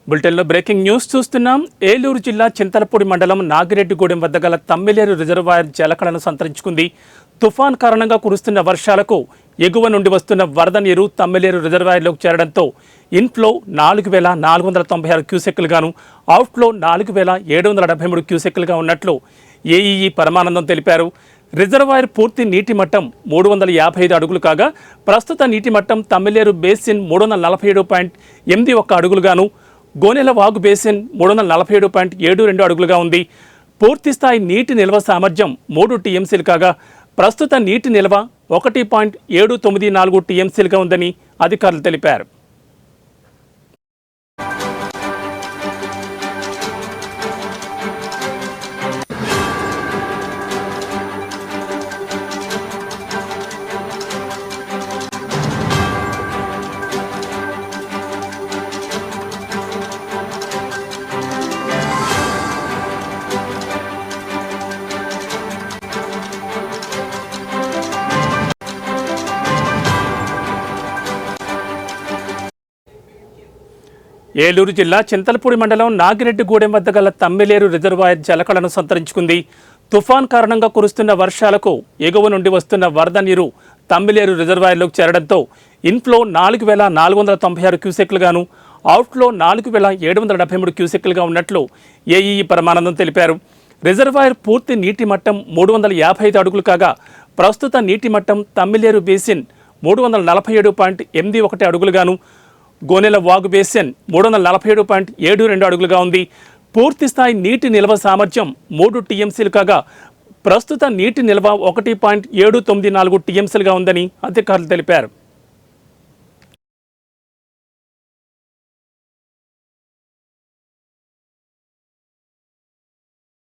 బులెటిన్లో breaking news చూస్తున్నాం. ఏలూరు జిల్లా చింతలపూడి మండలం నాగిరెడ్డిగూడెం వద్ద గల తమ్మిలేరు రిజర్వాయర్ జలకళను సంతరించుకుంది. తుఫాన్ కారణంగా కురుస్తున్న వర్షాలకు ఎగువ నుండి వస్తున్న వరద నీరు తమ్మిలేరు రిజర్వాయర్లోకి చేరడంతో ఇన్ఫ్లో 4496 క్యూసెక్కులుగాను, అవుట్ఫ్లో 4773 క్యూసెక్కులుగా ఉన్నట్లు ఏఈఈ పరమానందం తెలిపారు. రిజర్వాయర్ పూర్తి నీటి మట్టం 355 అడుగులు కాగా ప్రస్తుత నీటి మట్టం తమ్మిలేరు బేసిన్ 347.81 అడుగులుగాను, గోనెల వాగు బేసిన్ 347.72 అడుగులుగా ఉంది. పూర్తిస్థాయి నీటి నిల్వ సామర్థ్యం 3 టీఎంసీలు కాగా ప్రస్తుత నీటి నిల్వ 1.794 టీఎంసీలుగా ఉందని అధికారులు తెలిపారు. ఏలూరు జిల్లా చింతలపూడి మండలం నాగిరెడ్డిగూడెం వద్ద గల తమ్మిలేరు రిజర్వాయర్ జలకళను సంతరించుకుంది. తుఫాన్ కారణంగా కురుస్తున్న వర్షాలకు ఎగువ నుండి వస్తున్న వరద నీరు తమ్మిలేరు రిజర్వాయర్లోకి చేరడంతో ఇన్ఫ్లో 4496 క్యూసెక్లుగాను, అవుట్ఫ్లో 4773 క్యూసెక్లుగా ఉన్నట్లు ఏఈఈ పరమానందం తెలిపారు. రిజర్వాయర్ పూర్తి నీటి మట్టం 355 అడుగులు కాగా ప్రస్తుత నీటి మట్టం తమ్మిలేరు బేసిన్ 347.81 అడుగులుగాను, గోనెల వాగు బేసిన్ 347.72 అడుగులుగా ఉంది. పూర్తిస్థాయి నీటి నిల్వ సామర్థ్యం 3 టీఎంసీలు కాగా ప్రస్తుత నీటి నిల్వ 1.794 టీఎంసీలుగా ఉందని అధికారులు తెలిపారు.